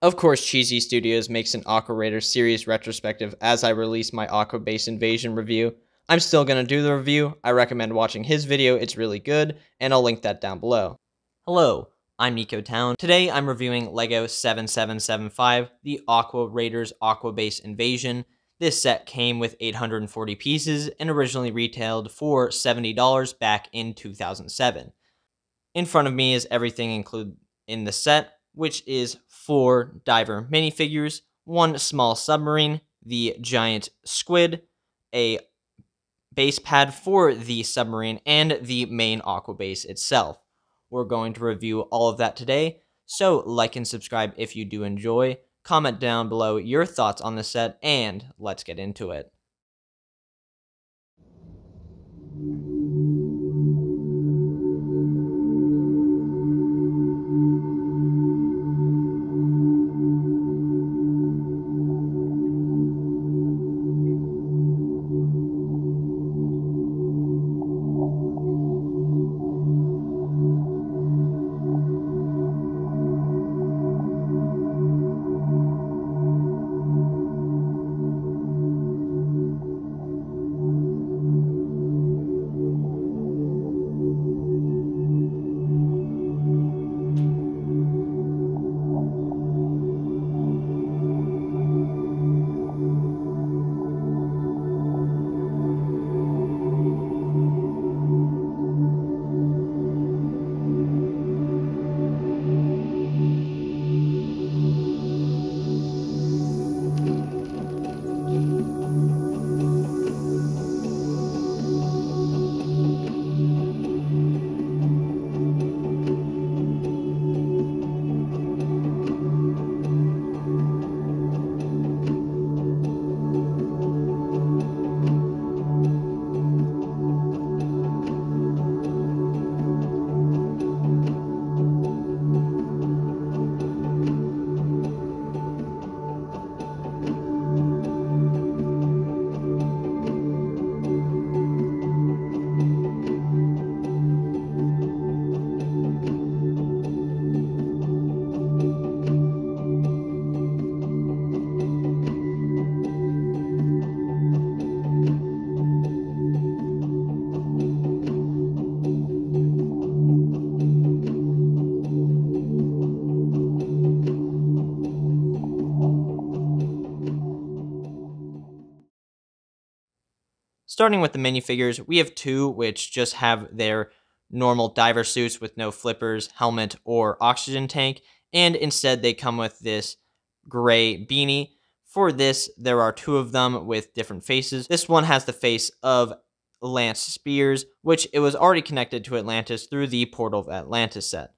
Of course, Cheesey Studios makes an Aqua Raiders series retrospective as I release my Aquabase Invasion review. I'm still going to do the review. I recommend watching his video, it's really good, and I'll link that down below. Hello, I'm Nico. Today I'm reviewing Lego 7775, the Aqua Raiders Aquabase Invasion. This set came with 840 pieces and originally retailed for $70 back in 2007. In front of me is everything included in the set, which is 4 diver minifigures, 1 small submarine, the giant squid, a base pad for the submarine, and the main aqua base itself. We're going to review all of that today, so like and subscribe if you do enjoy. Comment down below your thoughts on the set, and let's get into it. Starting with the minifigures, we have 2 which just have their normal diver suits with no flippers, helmet, or oxygen tank, and instead they come with this gray beanie. For this, there are 2 of them with different faces. This one has the face of Lance Spears, which it was already connected to Atlantis through the Portal of Atlantis set.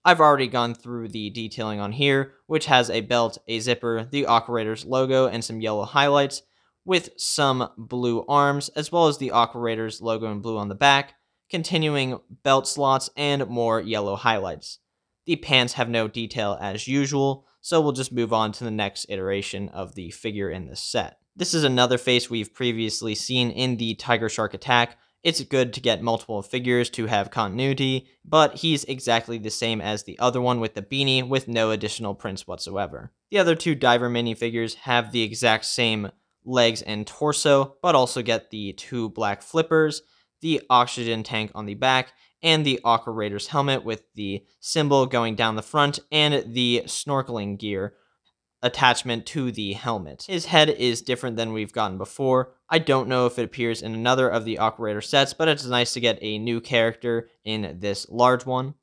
I've already gone through the detailing on here, which has a belt, a zipper, the Aqua Raiders logo, and some yellow highlights, with some blue arms, as well as the Aqua Raiders logo in blue on the back, continuing belt slots, and more yellow highlights. The pants have no detail as usual, so we'll just move on to the next iteration of the figure in this set. This is another face we've previously seen in the Tiger Shark attack. It's good to get multiple figures to have continuity, but he's exactly the same as the other one with the beanie with no additional prints whatsoever. The other 2 diver minifigures have the exact same legs and torso, but also get the 2 black flippers, the oxygen tank on the back, and the Aqua Raiders helmet with the symbol going down the front and the snorkeling gear attachment to the helmet. His head is different than we've gotten before. I don't know if it appears in another of the Aqua Raider sets, but it's nice to get a new character in this large one.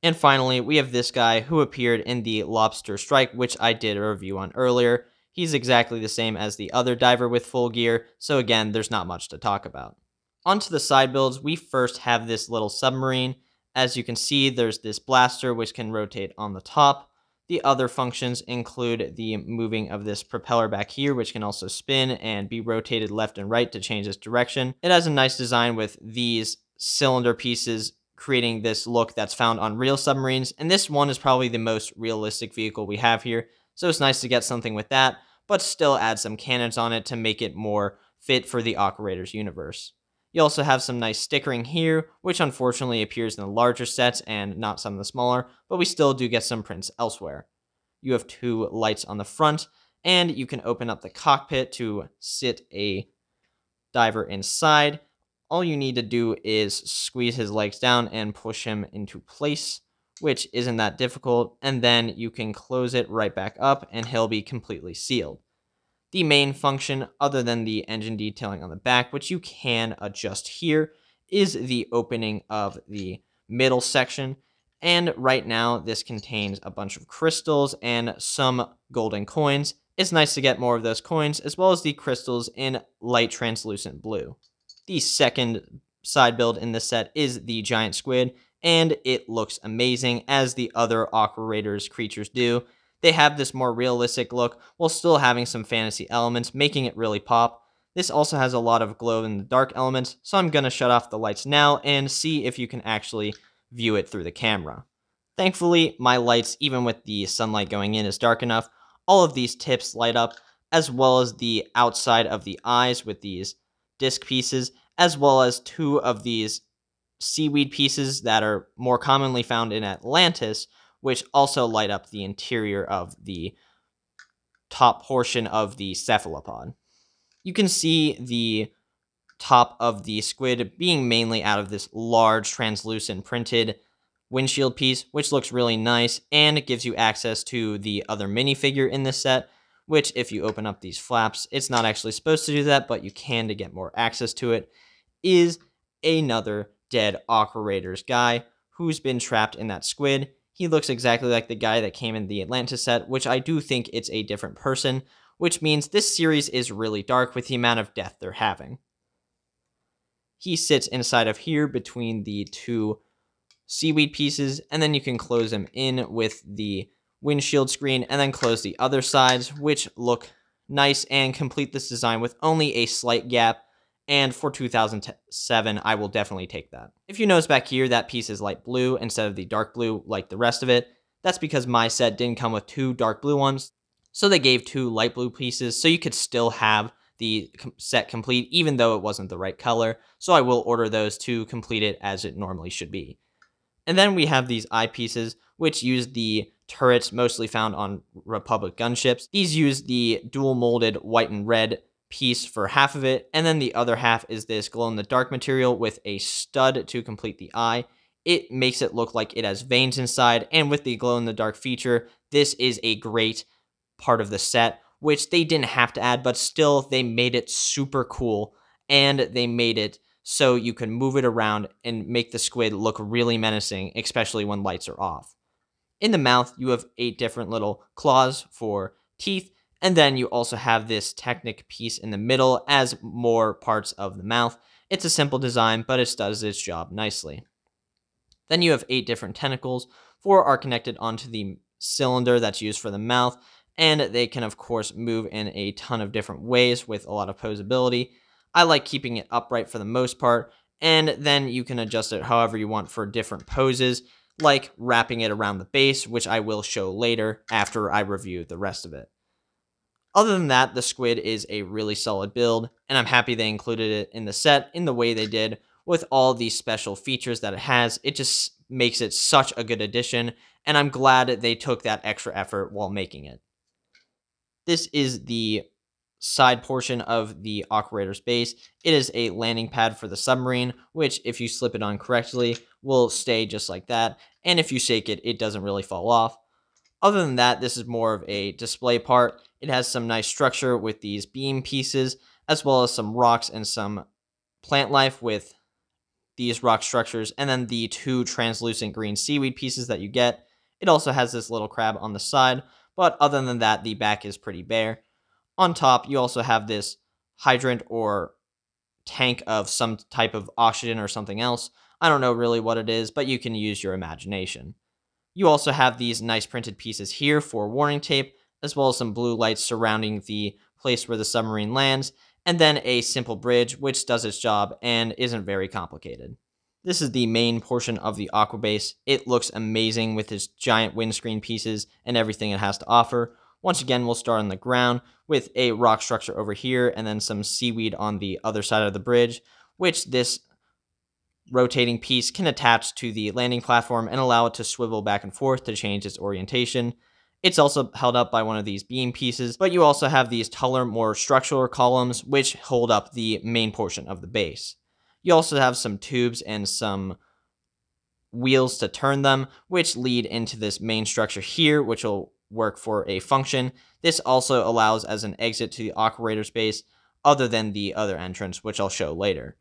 And finally, we have this guy who appeared in the Lobster Strike, which I did a review on earlier. He's exactly the same as the other diver with full gear, so again, there's not much to talk about. Onto the side builds, we first have this little submarine. As you can see, there's this blaster which can rotate on the top. The other functions include the moving of this propeller back here, which can also spin and be rotated left and right to change its direction. It has a nice design with these cylinder pieces creating this look that's found on real submarines, and this one is probably the most realistic vehicle we have here, so it's nice to get something with that, but still add some cannons on it to make it more fit for the Aqua Raiders universe. You also have some nice stickering here, which unfortunately appears in the larger sets and not some of the smaller, but we still do get some prints elsewhere. you have 2 lights on the front, and you can open up the cockpit to sit a diver inside. All you need to do is squeeze his legs down and push him into place, which isn't that difficult, and then you can close it right back up and he'll be completely sealed. The main function, other than the engine detailing on the back, which you can adjust here, is the opening of the middle section. And right now, this contains a bunch of crystals and some golden coins. It's nice to get more of those coins, as well as the crystals in light translucent blue. The second side build in this set is the giant squid, and it looks amazing, as the other Aqua Raiders creatures do. They have this more realistic look while still having some fantasy elements, making it really pop. This also has a lot of glow-in-the-dark elements, so I'm going to shut off the lights now and see if you can actually view it through the camera. Thankfully, my lights, even with the sunlight going in, is dark enough. All of these tips light up, as well as the outside of the eyes with these disc pieces, as well as 2 of these seaweed pieces that are more commonly found in Atlantis, which also light up the interior of the top portion of the cephalopod. You can see the top of the squid being mainly out of this large translucent printed windshield piece, which looks really nice, and it gives you access to the other minifigure in this set, which if you open up these flaps, it's not actually supposed to do that, but you can to get more access to it, is another dead Aqua Raiders guy who's been trapped in that squid. He looks exactly like the guy that came in the Atlantis set, which I do think it's a different person, which means this series is really dark with the amount of death they're having. He sits inside of here between the 2 seaweed pieces, and then you can close them in with the windshield screen and then close the other sides, which look nice and complete this design with only a slight gap. And for 2007, I will definitely take that. If you notice back here, that piece is light blue instead of the dark blue like the rest of it. That's because my set didn't come with 2 dark blue ones, so they gave 2 light blue pieces, so you could still have the set complete even though it wasn't the right color. So I will order those to complete it as it normally should be. And then we have these eyepieces, which use the turrets mostly found on Republic gunships. These use the dual molded white and red piece for half of it, and then the other half is this glow-in-the-dark material with a stud to complete the eye. It makes it look like it has veins inside, and with the glow-in-the-dark feature, this is a great part of the set, which they didn't have to add, but still they made it super cool, and they made it so you can move it around and make the squid look really menacing, especially when lights are off. In the mouth, you have 8 different little claws for teeth, and then you also have this Technic piece in the middle as more parts of the mouth. It's a simple design, but it does its job nicely. Then you have 8 different tentacles. 4 are connected onto the cylinder that's used for the mouth, and they can of course move in a ton of different ways with a lot of posability. I like keeping it upright for the most part, and then you can adjust it however you want for different poses, like wrapping it around the base, which I will show later after I review the rest of it. Other than that, the squid is a really solid build, and I'm happy they included it in the set in the way they did with all these special features that it has. It just makes it such a good addition, and I'm glad they took that extra effort while making it. This is the side portion of the Aqua Raiders base. It is a landing pad for the submarine, which if you slip it on correctly will stay just like that, and if you shake it, it doesn't really fall off. Other than that, this is more of a display part. It has some nice structure with these beam pieces, as well as some rocks and some plant life with these rock structures, and then the 2 translucent green seaweed pieces that you get. It also has this little crab on the side, but other than that, the back is pretty bare. On top, you also have this hydrant or tank of some type of oxygen or something else. I don't know really what it is, but you can use your imagination. You also have these nice printed pieces here for warning tape, as well as some blue lights surrounding the place where the submarine lands, and then a simple bridge, which does its job and isn't very complicated. This is the main portion of the Aquabase. It looks amazing with its giant windscreen pieces and everything it has to offer. Once again, we'll start on the ground with a rock structure over here and then some seaweed on the other side of the bridge, which this rotating piece can attach to the landing platform and allow it to swivel back and forth to change its orientation. It's also held up by one of these beam pieces, but you also have these taller, more structural columns, which hold up the main portion of the base. You also have some tubes and some wheels to turn them, which lead into this main structure here, which will work for a function. This also allows as an exit to the Aqua Raiders base, other than the other entrance, which I'll show later.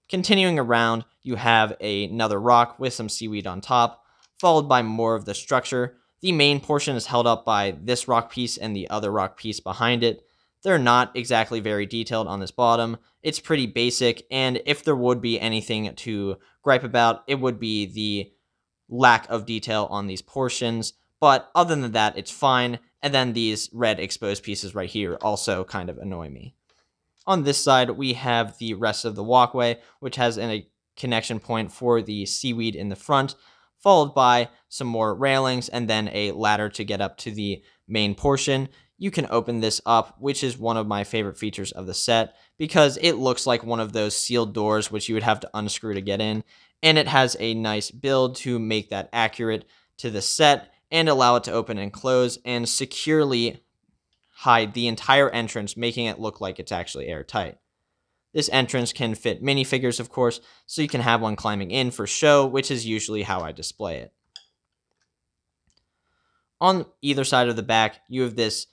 Continuing around, you have another rock with some seaweed on top, followed by more of the structure. The main portion is held up by this rock piece and the other rock piece behind it. They're not exactly very detailed on this bottom. It's pretty basic, and if there would be anything to gripe about, it would be the lack of detail on these portions. But other than that, it's fine. And then these red exposed pieces right here also kind of annoy me. On this side, we have the rest of the walkway, which has a connection point for the seaweed in the front, followed by some more railings and then a ladder to get up to the main portion. You can open this up, which is one of my favorite features of the set, because it looks like one of those sealed doors which you would have to unscrew to get in, and it has a nice build to make that accurate to the set and allow it to open and close and securely hide the entire entrance, making it look like it's actually airtight. This entrance can fit minifigures, of course, so you can have one climbing in for show, which is usually how I display it. On either side of the back, you have this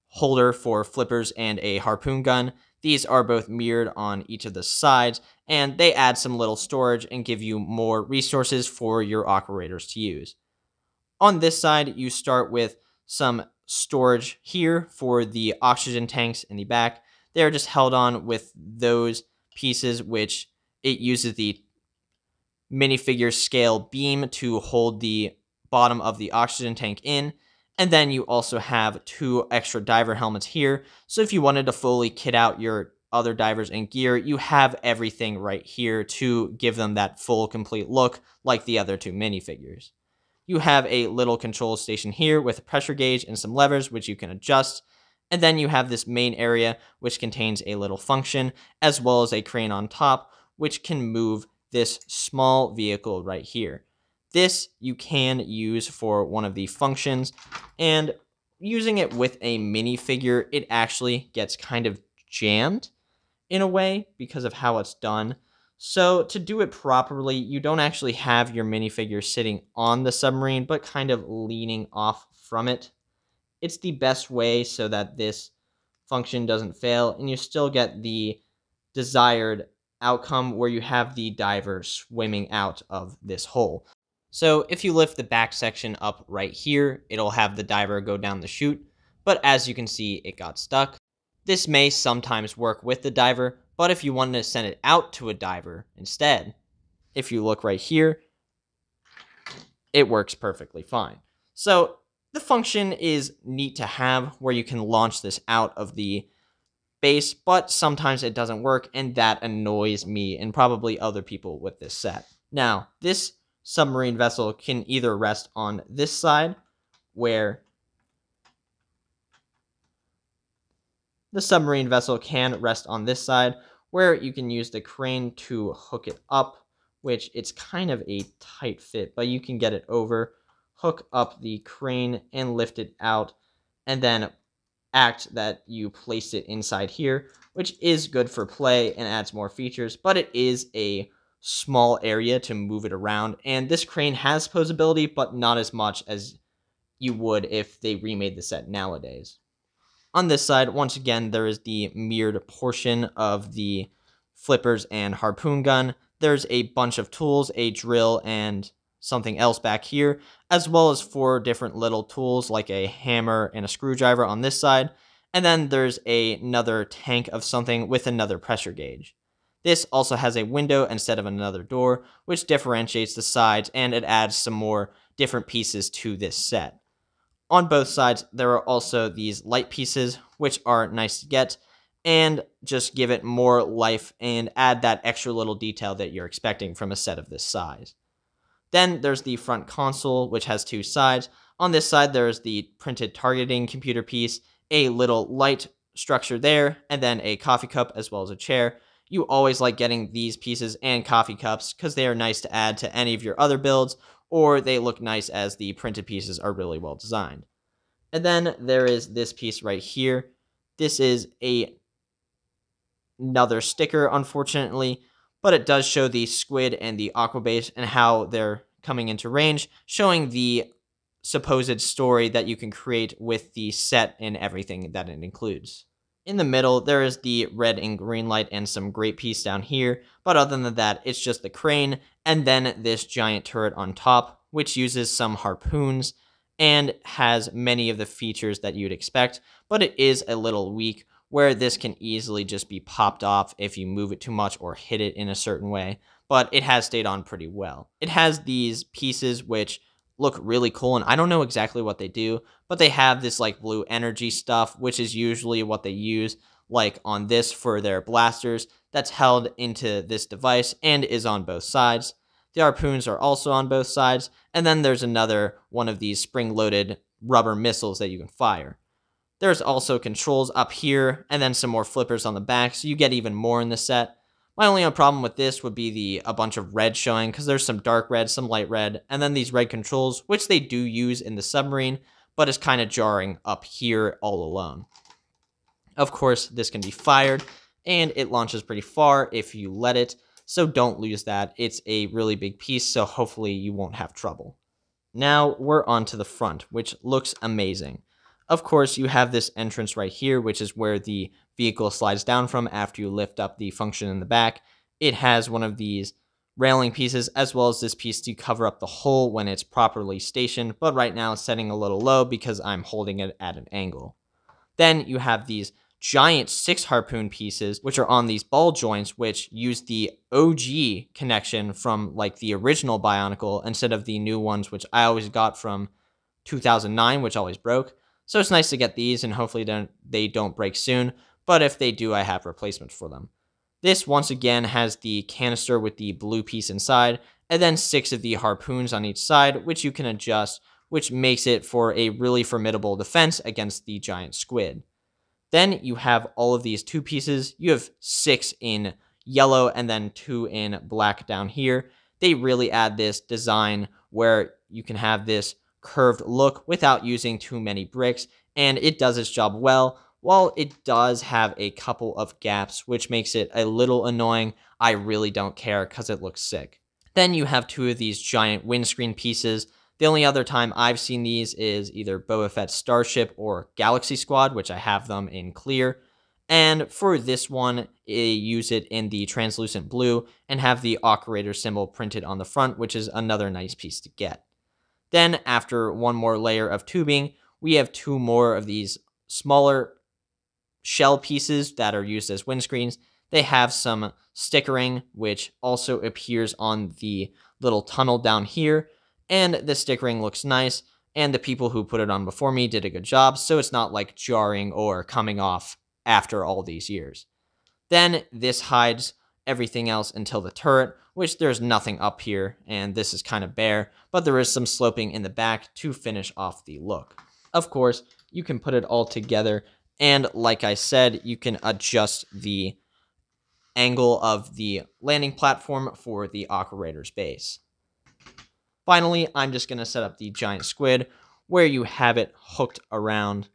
holder for flippers and a harpoon gun. These are both mirrored on each of the sides, and they add some little storage and give you more resources for your Aqua Raiders to use. On this side, you start with some storage here for the oxygen tanks in the back. They're just held on with those pieces, which it uses the minifigure scale beam to hold the bottom of the oxygen tank in. And then you also have 2 extra diver helmets here. So if you wanted to fully kit out your other divers and gear, you have everything right here to give them that full, complete look like the other 2 minifigures. You have a little control station here with a pressure gauge and some levers which you can adjust. And then you have this main area which contains a little function as well as a crane on top which can move this small vehicle right here. This you can use for one of the functions, and using it with a minifigure, it actually gets kind of jammed in a way because of how it's done. So to do it properly, you don't actually have your minifigure sitting on the submarine, but kind of leaning off from it. It's the best way so that this function doesn't fail, and you still get the desired outcome where you have the diver swimming out of this hole. So if you lift the back section up right here, it'll have the diver go down the chute, but as you can see, it got stuck. This may sometimes work with the diver, but if you wanted to send it out to a diver instead, if you look right here, it works perfectly fine. So the function is neat to have where you can launch this out of the base, but sometimes it doesn't work, and that annoys me and probably other people with this set. Now, this submarine vessel can either rest on this side, where the submarine vessel can rest on this side, where you can use the crane to hook it up, which it's kind of a tight fit, but you can get it over, hook up the crane and lift it out, and then act that you place it inside here, which is good for play and adds more features, but it is a small area to move it around, and this crane has posability, but not as much as you would if they remade the set nowadays. On this side, once again, there is the mirrored portion of the flippers and harpoon gun. There's a bunch of tools, a drill, and something else back here, as well as 4 different little tools like a hammer and a screwdriver on this side, and then there's another tank of something with another pressure gauge. This also has a window instead of another door, which differentiates the sides, and it adds some more different pieces to this set. On both sides, there are also these light pieces, which are nice to get, and just give it more life and add that extra little detail that you're expecting from a set of this size. Then there's the front console, which has 2 sides. On this side, there's the printed targeting computer piece, a little light structure there, and then a coffee cup as well as a chair. You always like getting these pieces and coffee cups because they are nice to add to any of your other builds, or they look nice as the printed pieces are really well designed. And then there is this piece right here. This is another sticker, unfortunately, but it does show the squid and the aquabase and how they're coming into range, showing the supposed story that you can create with the set and everything that it includes. In the middle, there is the red and green light and some great piece down here, but other than that, it's just the crane and then this giant turret on top, which uses some harpoons and has many of the features that you'd expect, but it is a little weak, where this can easily just be popped off if you move it too much or hit it in a certain way, but it has stayed on pretty well. It has these pieces which look really cool, and I don't know exactly what they do, but they have this like blue energy stuff, which is usually what they use like on this for their blasters, that's held into this device and is on both sides. The harpoons are also on both sides, and then there's another one of these spring-loaded rubber missiles that you can fire. There's also controls up here, and then some more flippers on the back, so you get even more in the set. My only problem with this would be a bunch of red showing, because there's some dark red, some light red, and then these red controls, which they do use in the submarine, but it's kind of jarring up here all alone. Of course, this can be fired, and it launches pretty far if you let it, so don't lose that. It's a really big piece, so hopefully you won't have trouble. Now we're on to the front, which looks amazing. Of course, you have this entrance right here, which is where the vehicle slides down from after you lift up the function in the back. It has one of these railing pieces, as well as this piece to cover up the hole when it's properly stationed, but right now it's setting a little low because I'm holding it at an angle. Then you have these giant 6 harpoon pieces, which are on these ball joints, which use the OG connection from like the original Bionicle instead of the new ones, which I always got from 2009, which always broke. So it's nice to get these, and hopefully they don't break soon, but if they do, I have replacements for them. This, once again, has the canister with the blue piece inside, and then 6 of the harpoons on each side, which you can adjust, which makes it for a really formidable defense against the giant squid. Then you have all of these 2 pieces. You have 6 in yellow and then 2 in black down here. They really add this design where you can have this curved look without using too many bricks, and it does its job well. While it does have a couple of gaps, which makes it a little annoying, I really don't care because it looks sick. Then you have 2 of these giant windscreen pieces. The only other time I've seen these is either Boba Fett's Starship or Galaxy Squad, which I have them in clear. And for this one, they use it in the translucent blue and have the Aqua Raiders symbol printed on the front, which is another nice piece to get. Then, after one more layer of tubing, we have 2 more of these smaller shell pieces that are used as windscreens. They have some stickering, which also appears on the little tunnel down here, and the stickering looks nice, and the people who put it on before me did a good job, so it's not like jarring or coming off after all these years. Then this hides everything else until the turret, which there's nothing up here, and this is kind of bare, but there is some sloping in the back to finish off the look. Of course, you can put it all together, and like I said, you can adjust the angle of the landing platform for the Aqua Raiders base. Finally, I'm just going to set up the giant squid, where you have it hooked around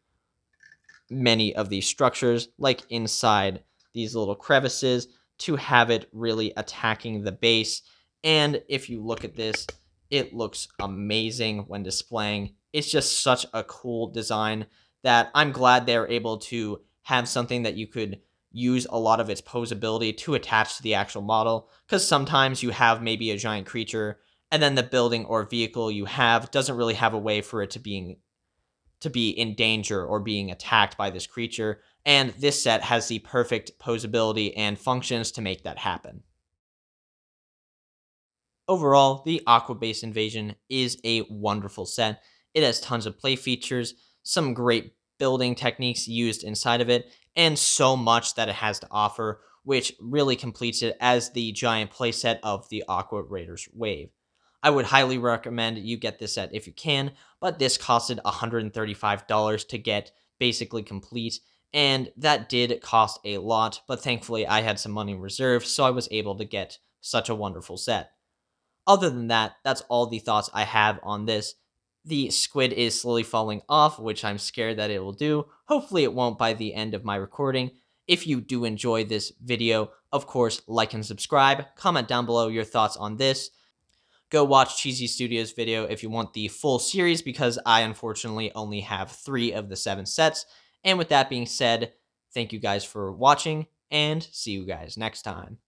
many of these structures, like inside these little crevices, to have it really attacking the base. And if you look at this, it looks amazing when displaying. It's just such a cool design that I'm glad they're able to have something that you could use a lot of its posability to attach to the actual model, because sometimes you have maybe a giant creature and then the building or vehicle you have doesn't really have a way for it to be in danger or being attacked by this creature, and this set has the perfect posability and functions to make that happen. Overall, the Aquabase Invasion is a wonderful set. It has tons of play features, some great building techniques used inside of it, and so much that it has to offer, which really completes it as the giant playset of the Aqua Raiders wave. I would highly recommend you get this set if you can, but this costed $135 to get basically complete, and that did cost a lot, but thankfully I had some money in reserve, so I was able to get such a wonderful set. Other than that, that's all the thoughts I have on this. The squid is slowly falling off, which I'm scared that it will do. Hopefully it won't by the end of my recording. If you do enjoy this video, of course, like and subscribe. Comment down below your thoughts on this. Go watch Cheesey Studios' video if you want the full series, because I unfortunately only have 3 of the 7 sets. And with that being said, thank you guys for watching, and see you guys next time.